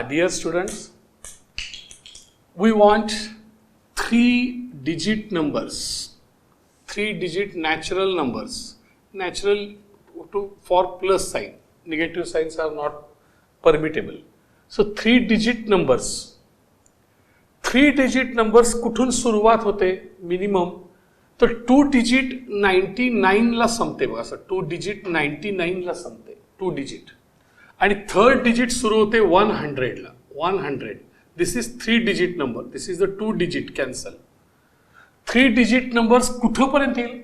Dear students, we want 3-digit numbers, 3-digit natural numbers. Natural for plus sign, negative signs are not permittable. So 3-digit numbers. 3-digit numbers कुठून सुरुवात होते minimum तर 2 digit 99 ला संपते बघा sir. 2 digit 99 ला संपते 2 digit आणि 3rd digit सुरू होते 100 ला. 100. This is 3-digit number. This is the 2 digit cancel. 3-digit numbers कुठपर्यंत येईल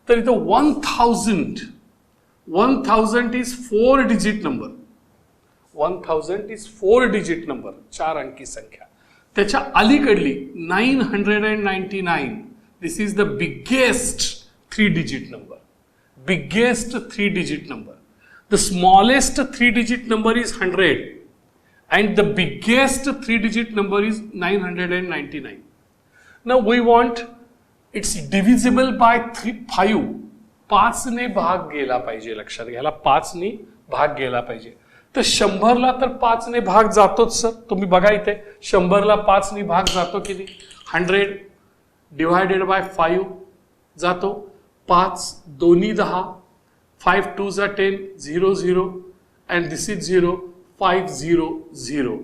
तर इथं 1000. 1000 is 4-digit number. 1000 is 4-digit number. 4 अंकी संख्या. त्याच्या अलीकडली 999. This is the biggest 3-digit number. Biggest 3-digit number. The smallest 3-digit number is 100 and the biggest 3-digit number is 999. Now we want it's divisible by 5. 5 ने भाग गेला पाहिजे. लक्षात घ्यायला 5 ने भाग गेला पाहिजे. तर 100 ला तर 5 ने भाग जातोच सर. तुम्ही बघा इथे 100 ला 5 ने भाग जातो किती 100 divided by 5 जातो 5 दोन्ही 10 5 2s are 10 0 0 and this is 0 5 0 0.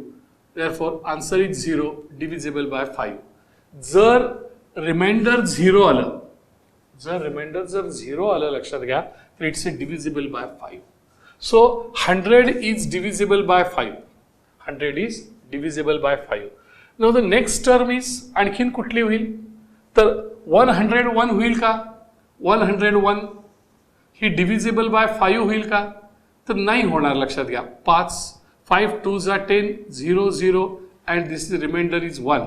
Therefore answer is 0 divisible by 5. जर रिमाइंडर 0 आलं जर रिमाइंडर जर 0 आलं लक्षात घ्या तर it's divisible by 5. So 100 is divisible by 5. 100 is divisible by 5. Now the next term is आणखीन कुठली होईल तर 101 होईल का 101 ही divisible by 5 होईल का तर नाही होणार. लक्षात घ्या 5 2s are 10 0 0 and this remainder is 1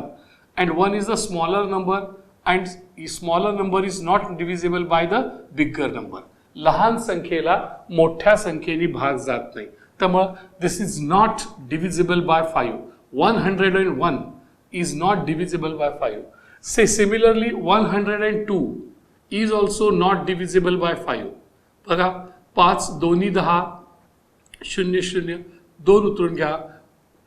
and 1 is the smaller number and smaller number is not divisible by the bigger number. लहान संख्येला मोठ्या संख्येने भाग जात नाही त्यामुळे this is not divisible by 5. 101 is not divisible by 5. Say similarly 102 is also not divisible by 5. बघा 5 दोन्ही 10 0 0 2 उतरून घ्या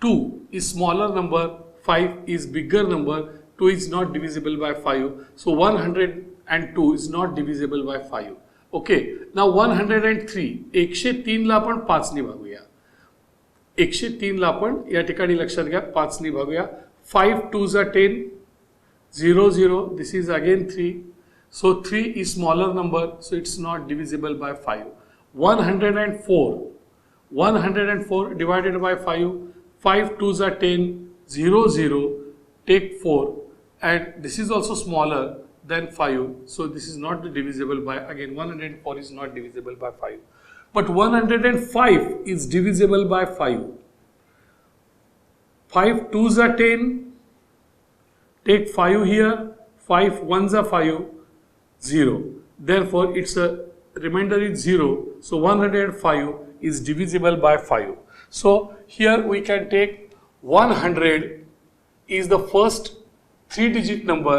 2 is smaller number 5 is bigger number 2 is not divisible by 5. So 102 is not divisible by 5. Okay, now 103 103 ला आपण 5 ने भागूया 103 ला आपण या ठिकाणी लक्षात घ्या 5 ने भागूया 5 2s are 10 0 0 this is again 3. So 3 is smaller number so it's not divisible by 5. 104 divided by 5 5 2s are 10 0 0 take 4 and this is also smaller than 5 so this is not divisible by again 104 is not divisible by 5 but 105 is divisible by 5. 5 2s are 10 take 5 here 5 1s are 5 0 therefore its a remainder is 0 so 105 is divisible by 5. So here we can take 100 is the first 3-digit number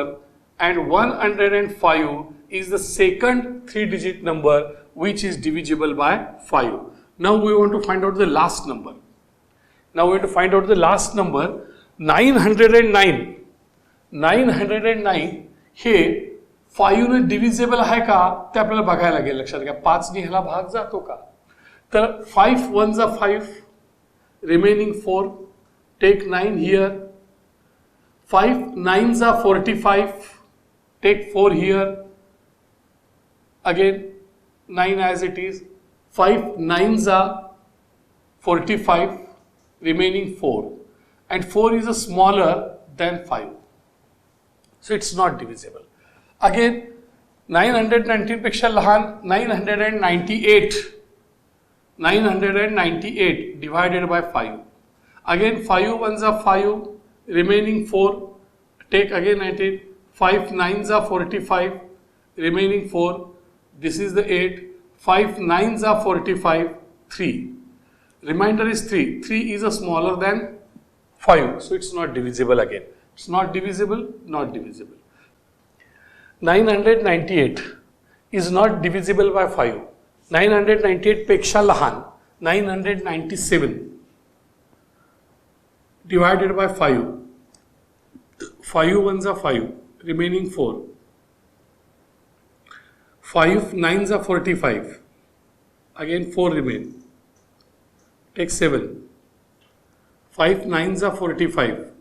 and 105 is the second 3-digit number which is divisible by 5. Now we want to find out the last number. Now we want to find out the last number 909. 909 हे 5 ने divisible आहे का ते आपल्याला बघायला लागेल. लक्षात घ्या 5 ने ह्याला भाग जातो का तर 5 1s are 5 remaining 4 take 9 here 5 9s are 45 take 4 here again 9 as it is 5 9s are 45 remaining 4 and 4 is a smaller than 5 so it's not divisible. Again 919 पेक्षा लहान 998 divided by 5 again 5 1s are 5 remaining 4 take again 19 5 9s are 45 remaining 4 this is the 8 5 9s are 45 3 remainder is 3 is a smaller than 5 so it's not divisible. Again it's not divisible 998 is not divisible by 5. 998 पेक्षा लहान 997 divided by 5. 5 ones are 5, remaining 4. 5 nines are 45, again 4 remain. Take 7. 5 nines are 45,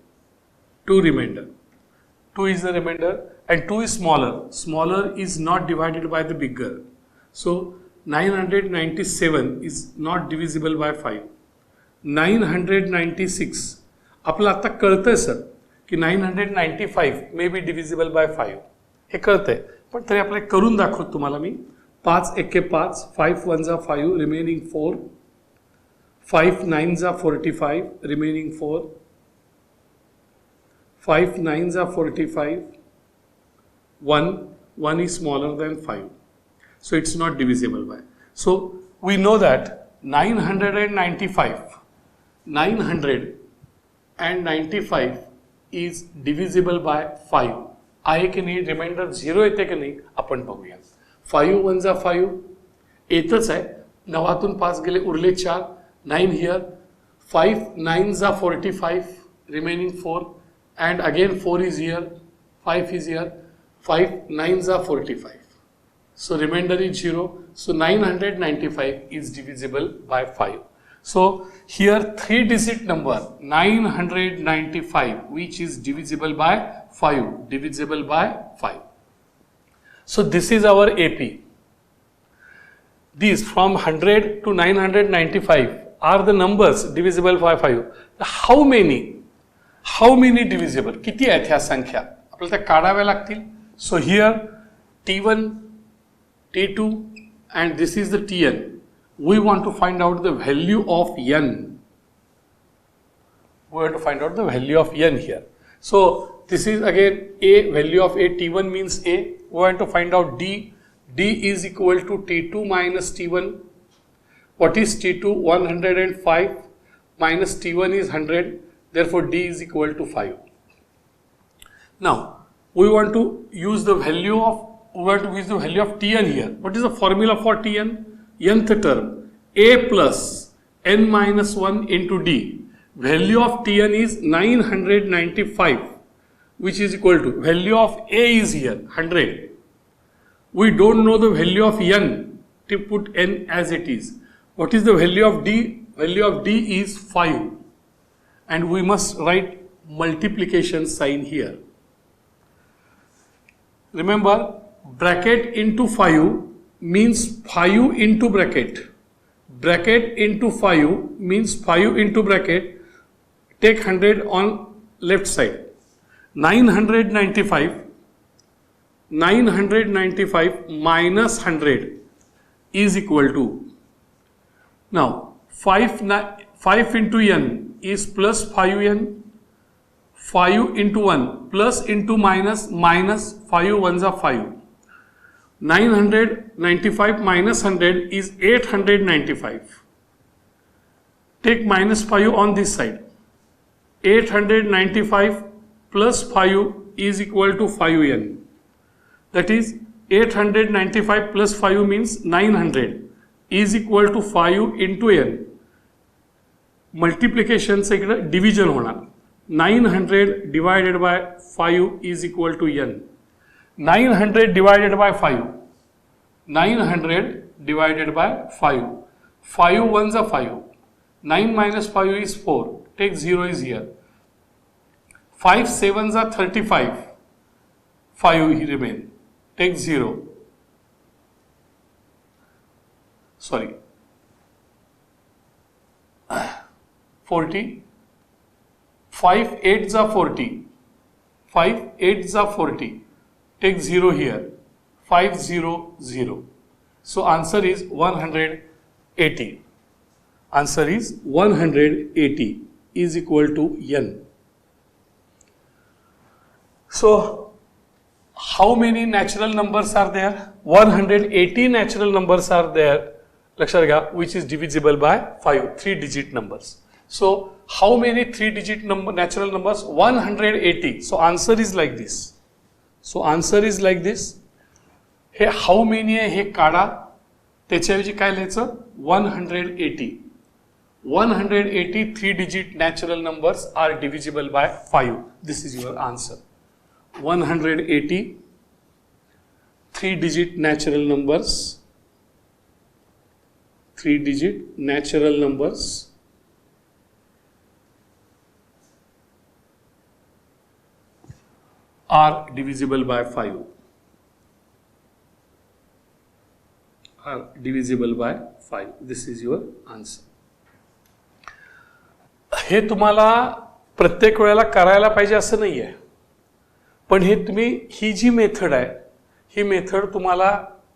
2 remainder. 2 is the remainder and 2 is smaller. Smaller is not divided by the bigger. So 997 is not divisible by 5. 996 आपलं आता कळतंय sir की 995 may be divisible by 5 हे कळतंय, पण तरी आपल्याला करून दाखवतो तुम्हाला मी. 5 एके 5, 5 1 जा 5, रिमेनिंग 4. 5 9 जा 45, रिमेनिंग 4. 5 9 जा 45, 1 is smaller than 5. So it's not divisible by. So we know that 995 is divisible by 5. आहे की नाही, रिमाइंडर 0 येते की नाही आपण बघूया. 5 1 जा 5 येतच आहे, 9तून 5 गेले उरले 4. 9 हियर. 5 9 जा 45, remaining 4 and again 4 is here, 5 is here. 5 9 जा 45. So remainder is 0. So 995 is divisible by 5. So here 3-digit number 995 which is divisible by 5. Divisible by 5. So this is our AP. These from 100 to 995 are the numbers divisible by 5. How many divisible? किती आहेत ह्या संख्या आपल्याला त्या काढाव्या लागतील. So here T1, T2 and this is the Tn. We want to find out the value of n. We want to find out the value of n here. So this is again A, value of A. T1 means A. We want to find out D. D is equal to T2 minus T1. What is T2? 105 minus T1 is 100. Therefore D is equal to 5. Now we want to use the value of Tn here. What is the formula for Tn? Nth term A plus n minus 1 into D. Value of Tn is 995 which is equal to, value of A is here 100. We don't know the value of n to put n as it is. What is the value of D? Value of D is 5 and we must write multiplication sign here. Remember, bracket into 5 means 5 into bracket. Bracket into 5 means 5 into bracket. Take 100 on left side. 995 minus 100 is equal to, now 5 into n is plus 5n. 5 into 1 plus into minus 5 ones are 5. 995 minus 100 is 895. Take minus 5 on this side. 895 plus 5 is equal to 5n. That is 895 plus 5 means 900 is equal to 5 into n. Multiplication से इकडे division होणार. 900 divided by 5 is equal to n. 900 divided by 5. 900 divided by 5. 5 ones are 5. 9 minus 5 is 4. Take 0 is here. 5 7s are 35. 5 remain. Take 0. Sorry. 40. 5 8s are 40. 5 8s are 40. Take 0 here. 5 0 0. So answer is 180. Answer is 180 is equal to n. So how many natural numbers are there? 180 natural numbers are there. लक्षात घ्या, which is divisible by 5, 3-digit numbers. So how many 3-digit natural numbers? 180. So answer is like this. Hey how many आहे हे काढा, त्याच्याऐवजी काय लिहायचं 180. 180 3-digit natural numbers are divisible by 5. This is your answer. 180 3-digit natural numbers, 3-digit natural numbers are divisible by 5. Are divisible by 5. This is your answer. हे तुम्हाला प्रत्येक वेळेला करायला पाहिजे असं नाही आहे, पण हे तुम्ही ही जी मेथड आहे ही मेथड तुम्हाला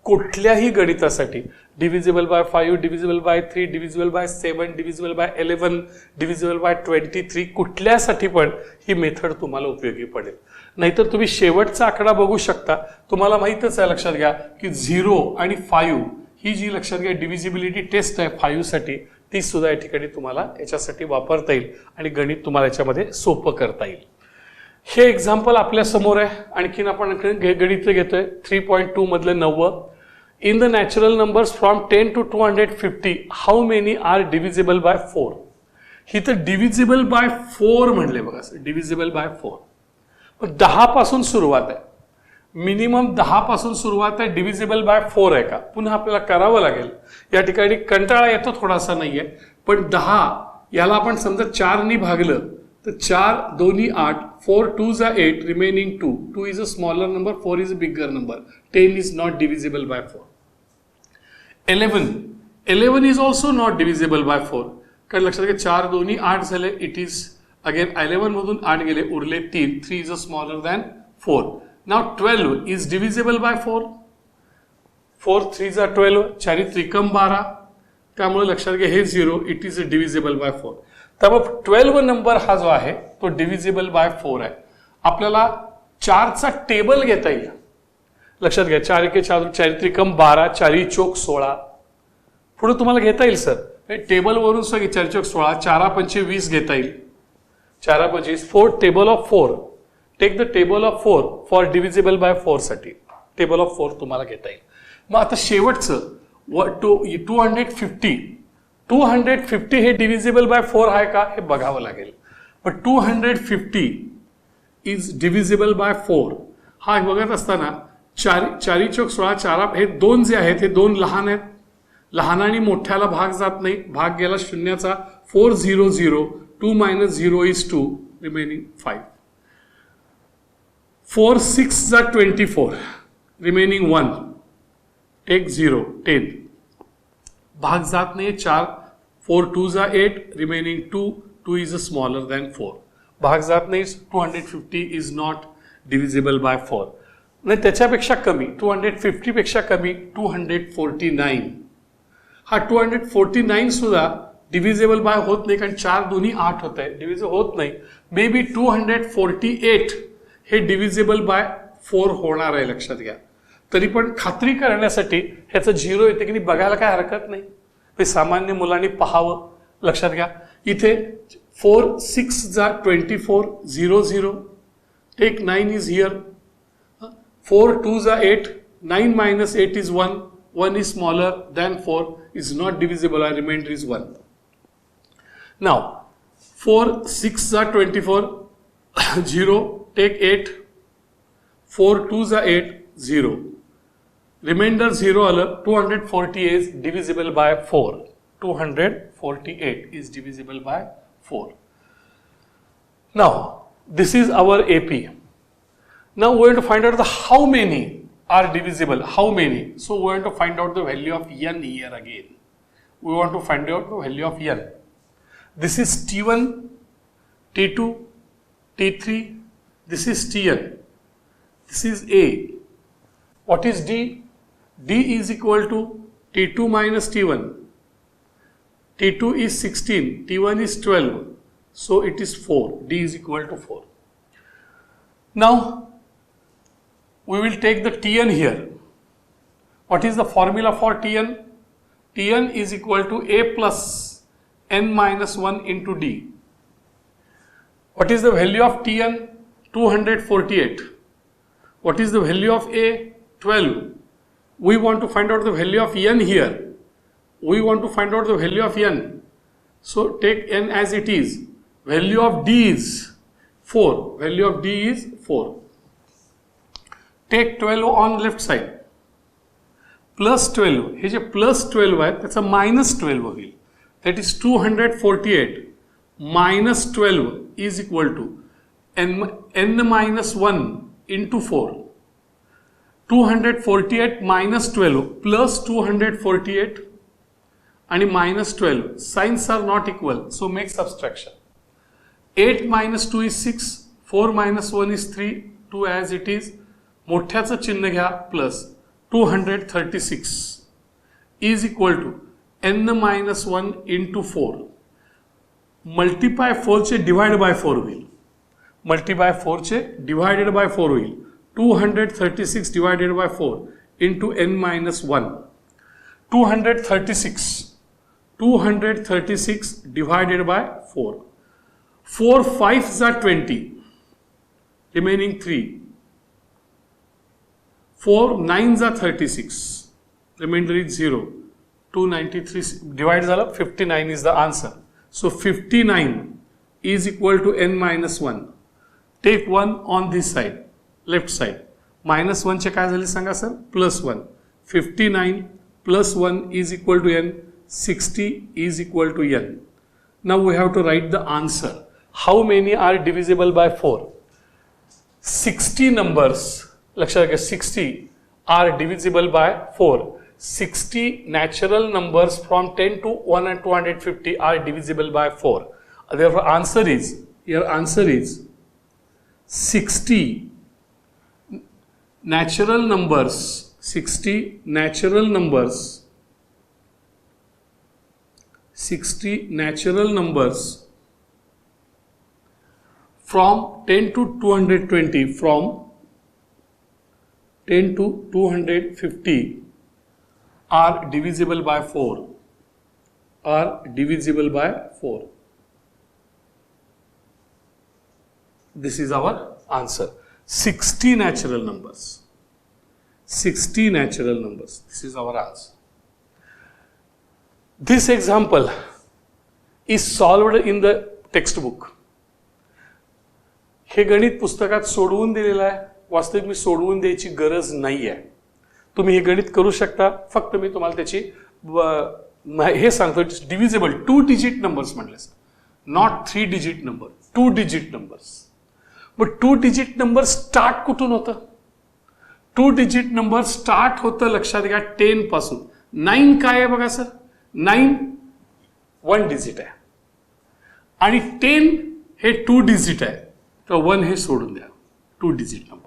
कुठल्याही गणितासाठी divisible by 5, divisible by 3, divisible by 7, divisible by 11, divisible by 23 कुठल्यासाठी पण ही मेथड तुम्हाला उपयोगी पडेल. नाहीतर तुम्ही शेवटचा आकडा बघू शकता, तुम्हाला माहीतच आहे, लक्षात घ्या की 0 आणि 5 ही जी लक्षात घ्या डिव्हिजिबिलिटी टेस्ट आहे 5 साठी, ती सुद्धा या ठिकाणी तुम्हाला याच्यासाठी वापरता येईल आणि गणित तुम्हाला याच्यामध्ये सोपं करता येईल. हे एक्झाम्पल आपल्या समोर आहे. आणखीन आपण गणित घेतोय 3.2 मधलं 9. In the natural numbers from 10 to 250 how many are divisible by 4. ही तर डिव्हिजिबल बाय 4 म्हणले बघा, डिव्हिजिबल बाय 4. पण 10 पासून सुरुवात आहे, मिनिमम 10 पासून सुरुवात आहे, डिव्हिजिबल बाय 4 आहे का? पुन्हा आपल्याला करावं लागेल. या ठिकाणी कंटाळा येतो थोडासा, नाहीये, पण 10 याला आपण समजा 4 नी भागलं तर 4 2 8, 4 2s are 8, remaining 2. 2 is a smaller number, 4 is a bigger number. 10 is not divisible by 4. 11 is also not divisible by 4. कारण लक्षात घ्या 4 2 8 झाले, इट इज अगेन 11 मधून 8 गेले, उरले 3. 3 is a smaller than 4. Now 12 is divisible by 4. 4 3s are 12, 4 3 12. त्यामुळे लक्षात घ्या हे 0, इट इज डिव्हिजिबल बाय 4. त्यामुळे 12 नंबर हा जो आहे तो डिव्हिजिबल बाय 4 आहे. आपल्याला 4चा टेबल घेता येईल. लक्षात घ्या 4 1 4, 4 3 12, 4 चौक 16. पुढे तुम्हाला घेता येईल सर टेबल वरून सगळे 4 चौक 16, 4 5 20 घेता येईल. 4 25 4 table of 4. Take the table of 4 for divisible by 4 साठी टेबल ऑफ 4 तुम्हाला घेता येईल. मग आता शेवटचं 250 हे डिव्हिजिबल बाय 4 आहे का हे बघावं लागेल. पण 250 इज डिव्हिजिबल बाय 4 हा बघत असताना 4 चौक 16, 4 हे 2 जे आहेत हे 2 लहान आहेत, लहान आणि मोठ्याला भाग जात नाही, भाग गेला शून्याचा. 4 0 0, 2 minus 0 is 2, remaining 5. 4 6 are 24, remaining 1. Take 0, 10. भाग जात नाही 4, 4 2s are 8, remaining 2. 2 is smaller than 4. भाग जात नाही, 250 is not divisible by 4. नाही त्याच्यापेक्षा कमी, 250 पेक्षा कमी 249. हा 249 सुद्धा डिव्हिजिबल बाय होत नाही, कारण 4 2 8 होत आहे, डिव्हिजिबल होत नाही. मे बी 248 हे डिव्हिजिबल बाय 4 होणार आहे, लक्षात घ्या. तरी पण खात्री करण्यासाठी ह्याचं 0 येते की नाही बघायला काय हरकत नाही, हे सामान्य मुलांनी पाहावं. लक्षात घ्या इथे 4 6 24 0 0. Take 9 is here. 4 2s are 8, 9 minus 8 is 1. 1 is smaller than 4, is not divisible, our remainder is 1. Now 4 6 are 24 0. Take 8. 4 2s are 8 0. Remainder 0 आलं. 248 is divisible by 4. 248 is divisible by 4. Now this is our AP. Now we are going to find out the how many are divisible. How many? So we are going to find out the value of n here again. We want to find out the value of n. This is T1, T2, T3. This is Tn. This is A. What is D? D is equal to T2 minus T1. T2 is 16. T1 is 12. So it is 4. D is equal to 4. Now we will take the Tn here. What is the formula for Tn? Tn is equal to A plus n minus 1 into D. What is the value of Tn? 248. What is the value of A? 12. We want to find out the value of n here. We want to find out the value of n. So take n as it is. Value of d is 4. Value of d is 4. Take 12 on left side. Plus 12. Hey J plus 12 आहे त्याचा minus 12 होईल. That is 248 minus 12 is equal to n minus 1 into 4. 248 minus 12 plus 248 and minus 12. Signs are not equal, so make subtraction. 8 minus 2 is 6. 4 minus 1 is 3. 2 as it is. मोठ्याचं चिन्ह घ्या plus 236 is equal to n minus 1 into 4. Multiply 4 चे divided by 4 होईल. Multiply 4 चे divided by 4 होईल. 236 divided by 4 into n minus 1. 236 divided by 4. 4 5s are 20. Remaining 3. 4 9s are 36. Remainder is 0. 293 divided झालं 59 is the answer. So 59 is equal to n minus 1. Take 1 on this side, left side. Minus 1 चे काय झाले सांगा sir? Plus 1. 59 plus 1 is equal to n. 60 is equal to n. Now we have to write the answer. How many are divisible by 4? 60 numbers. लक्षात घ्या 60 are divisible by 4. 60 natural numbers from 10 to 1 and 250 are divisible by 4. Therefore, your answer is 60 natural numbers. 60 natural numbers. 60 natural numbers from 10 to 220, from 10 to 250 are divisible by 4. Are divisible by 4. This is our answer. 60 natural numbers. 60 natural numbers. This is our answer. This example is solved in the textbook. हे गणित पुस्तकात सोडवून दिलेलं आहे. वास्तविक मी सोडवून द्यायची गरज नाही आहे. तुम्ही हे गणित करू शकता. फक्त मी तुम्हाला त्याची हे सांगतो डिव्हिजिबल 2 डिजिट नंबर्स म्हटले sir, not 3 digit number, 2 digit numbers. But 2 digit number start कुठून होतं? 2 डिजिट नंबर स्टार्ट होतं लक्षात घ्या 10 पासून. 9 काय आहे बघा सर? 9 1 डिजिट आहे आणि 10 हे 2 डिजिट आहे. तर 1 हे सोडून द्या. 2 digit number.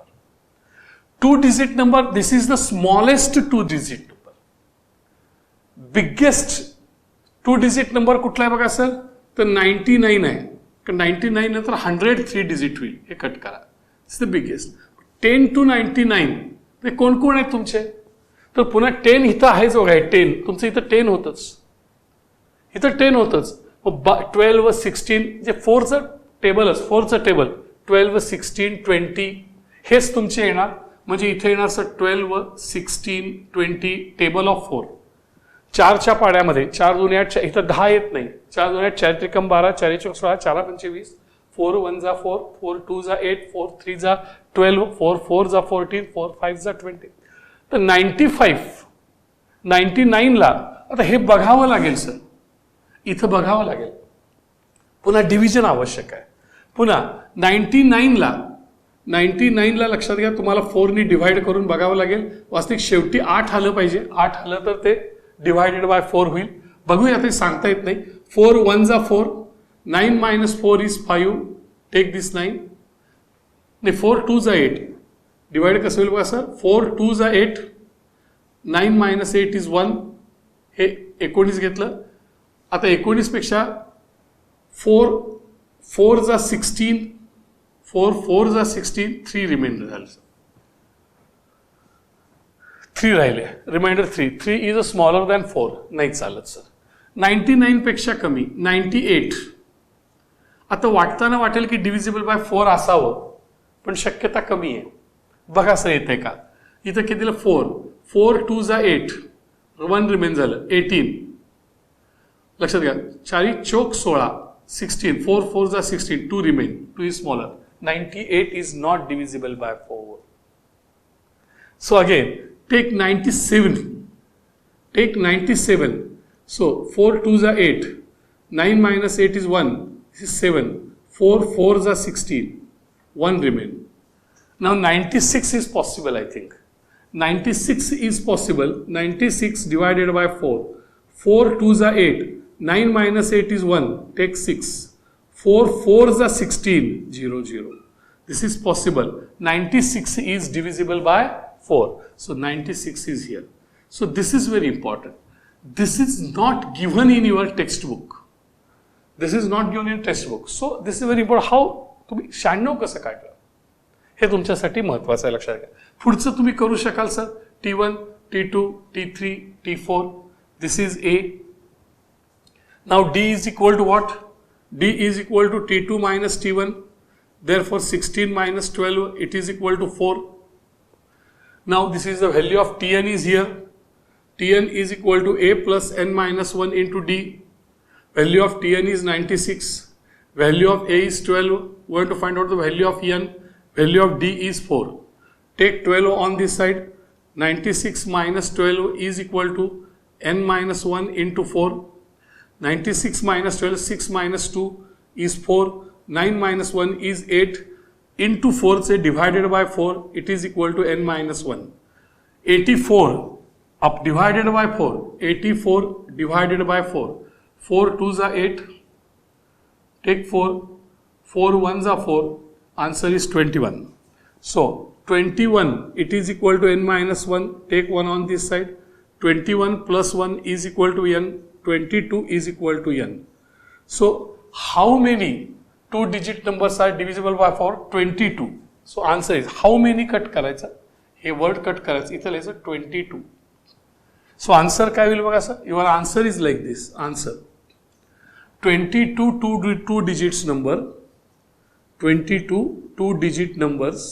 2 digit number, this is the smallest 2 digit number. Biggest 2 digit number कुठला आहे बघा सर? तर 99 आहे. 99 नंतर 100 3 digit होईल. हे कट करा. It's the biggest. 10 to 99 ते कोण कोण आहेत तुमचे? तर पुन्हा 10 इथं आहेच बघा. 10 तुमचं इथं 10 होतच. इथं 10 होतच. 12 व 16 जे 4चं टेबलच, 4चं टेबल 12 व 16 20 हेच तुमचे येणार. म्हणजे इथे येणार सर 12 16 20 टेबल ऑफ 4. 4च्या पाड्यामध्ये 4 2 8 इथं 10 येत नाही. 4 2 8 4 त्रिकम 12 4 1 16 4 पंचे 20 4 1 जा 4 4 2 जा 8 4 3 जा 12 4 4 जा 14 4 5 जा 20. तर 99 ला आता हे बघावं लागेल सर. इथं बघावं लागेल. पुन्हा डिव्हिजन आवश्यक आहे. पुन्हा 99 ला लक्षात घ्या तुम्हाला 4 ने डिवाइड करून बघावं लागेल. वास्तविक शेवटी 8 आलं पाहिजे. 8 आलं तर ते डिवाइडेड बाय 4 होईल. बघूया ते सांगता येत नाही. 4 1 जा 4 9 minus 4 is 5. टेक दिस 9 नाही 4 2 जा 8 डिवाइड कसं होईल बघा सर? 4 2 जा 8 9 minus 8 is 1. हे 19 घेतलं. आता 19 पेक्षा 4 जा 16 4 4 जा 16 3 रिमाइंडर झालं. 3 राहिले. Reminder 3 is a smaller than 4. नाही चालत सर. 99 पेक्षा कमी 98. आता वाटताना वाटेल की डिव्हिजिबल बाय 4 असावं पण शक्यता कमी आहे. बघा सर येते का? इथं कितीला 4 4 2 जा 8 1 रिमेन झालं 18. लक्षात घ्या, 4 चौक 16, 16, 4 4 are 16, 2 remain, 2 is smaller. 98 is not divisible by 4. So again, take 97. Take 97. So 4 2s are 8. 9 minus 8 is 1. This is 7. 4 4s are 16. 1 remain. Now 96 is possible, I think. 96 is possible. 96 divided by 4. 4 2s are 8. 9 minus 8 is 1. Take 6. 4 4s are 16. 0 0. This is possible. 96 is divisible by 4. So 96 is here. So this is very important. This is not given in your textbook. This is not given in textbook. So this is very important. How तुम्ही 96 कसं काढलं हे तुमच्यासाठी महत्त्वाचं आहे, लक्षात घ्या. पुढचं तुम्ही करू शकाल sir. T1, T2, T3, T4. This is A. Now D is equal to what? D is equal to T2 minus T1. Therefore 16 minus 12, it is equal to 4. Now this is the value of Tn is here. Tn is equal to A plus n minus 1 into D. Value of Tn is 96. Value of A is 12. We want to find out the value of n. Value of D is 4. Take 12 on this side. 96 minus 12 is equal to n minus 1 into 4. 96 minus 12, 6 minus 2 is 4. 9 minus 1 is 8. Into 4 say divided by 4, it is equal to n minus 1. 84 up divided by 4. 84 divided by 4. 4 2s are 8. Take 4. 4 1s are 4. Answer is 21. So 21, it is equal to n minus 1. Take 1 on this side. 21 plus 1 is equal to n. 22 is equal to n. So how many 2-digit numbers are divisible by 4? 22. So answer is, how many cut करायचं? हे word cut करायचं. इथं लिहायचं 22. So answer काय होईल बघा sir? Your answer is like this. Answer 22 two digits number. 22 2-digit numbers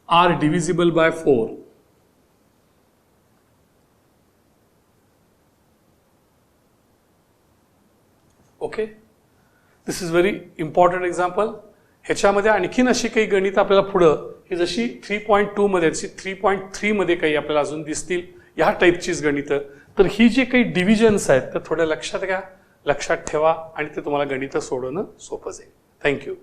are divisible by 4. Okay, this is very important example. ह्याच्यामध्ये आणखीन अशी काही गणित आपल्याला पुढं ही जशी 3.2 मध्ये जशी 3.3 मध्ये काही आपल्याला अजून दिसतील ह्या टाईपचीच गणितं. तर ही जी काही डिव्हिजन्स आहेत तर थोड्या लक्षात घ्या, लक्षात ठेवा आणि ते तुम्हाला गणितं सोडवणं सोपं जाईल. थँक्यू.